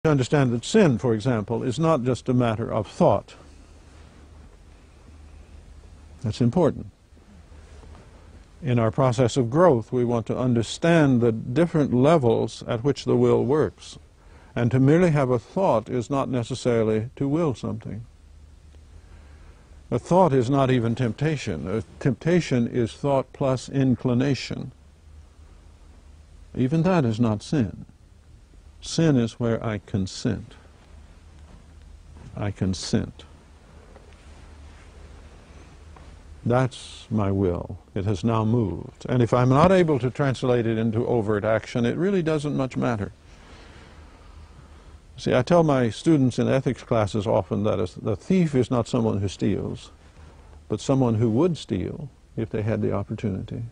Understand that sin, for example, is not just a matter of thought. That's important. In our process of growth, we want to understand the different levels at which the will works. And to merely have a thought is not necessarily to will something. A thought is not even temptation. A temptation is thought plus inclination. Even that is not sin. Sin is where I consent. I consent. That's my will. It has now moved. And if I'm not able to translate it into overt action, it really doesn't much matter. See, I tell my students in ethics classes often that the thief is not someone who steals, but someone who would steal if they had the opportunity.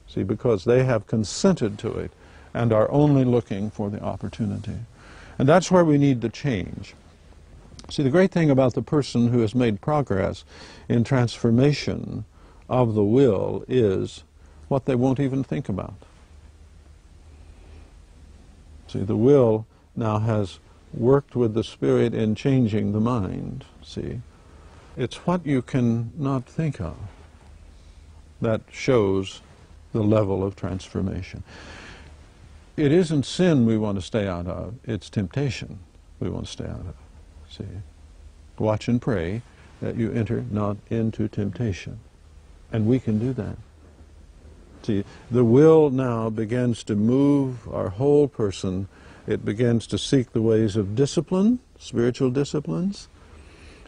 See, because they have consented to it and are only looking for the opportunity. And that's where we need the change. See, the great thing about the person who has made progress in transformation of the will is what they won't even think about. See, the will now has worked with the Spirit in changing the mind, see. It's what you can not think of that shows the level of transformation. It isn't sin we want to stay out of, it's temptation we want to stay out of. See, watch and pray that you enter not into temptation. And we can do that. See, the will now begins to move our whole person. It begins to seek the ways of discipline, spiritual disciplines,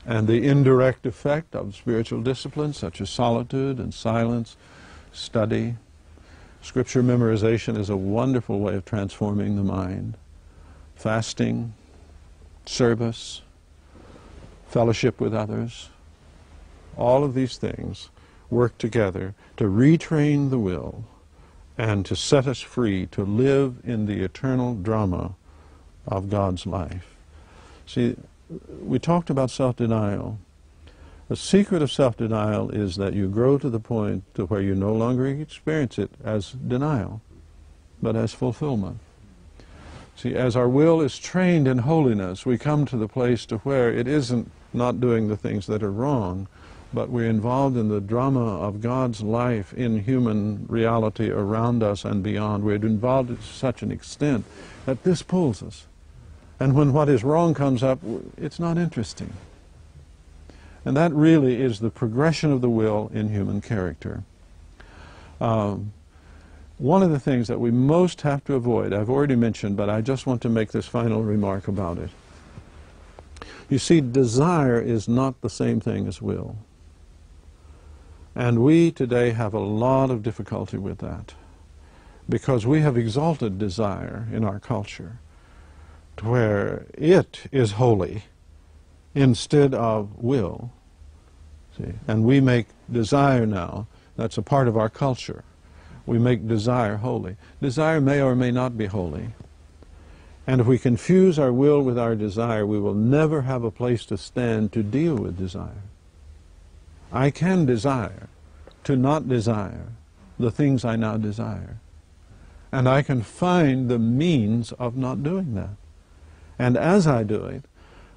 and the indirect effect of spiritual disciplines such as solitude and silence, study. Scripture memorization is a wonderful way of transforming the mind. Fasting, service, fellowship with others, all of these things work together to retrain the will and to set us free to live in the eternal drama of God's life. See, we talked about self-denial. The secret of self-denial is that you grow to the point to where you no longer experience it as denial, but as fulfillment. See, as our will is trained in holiness, we come to the place to where it isn't not doing the things that are wrong, but we're involved in the drama of God's life in human reality around us and beyond. We're involved to such an extent that this pulls us. And when what is wrong comes up, it's not interesting. And that really is the progression of the will in human character. One of the things that we most have to avoid, I've already mentioned, but I just want to make this final remark about it. You see, desire is not the same thing as will. And we today have a lot of difficulty with that, because we have exalted desire in our culture to where it is holy instead of will. See? And we make desire now, that's a part of our culture. We make desire holy. Desire may or may not be holy. And if we confuse our will with our desire, we will never have a place to stand to deal with desire. I can desire to not desire the things I now desire. And I can find the means of not doing that. And as I do it,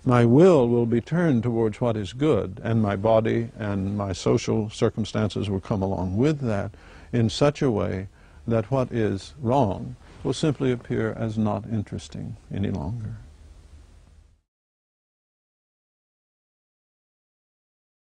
my will be turned towards what is good, and my body and my social circumstances will come along with that in such a way that what is wrong will simply appear as not interesting any longer.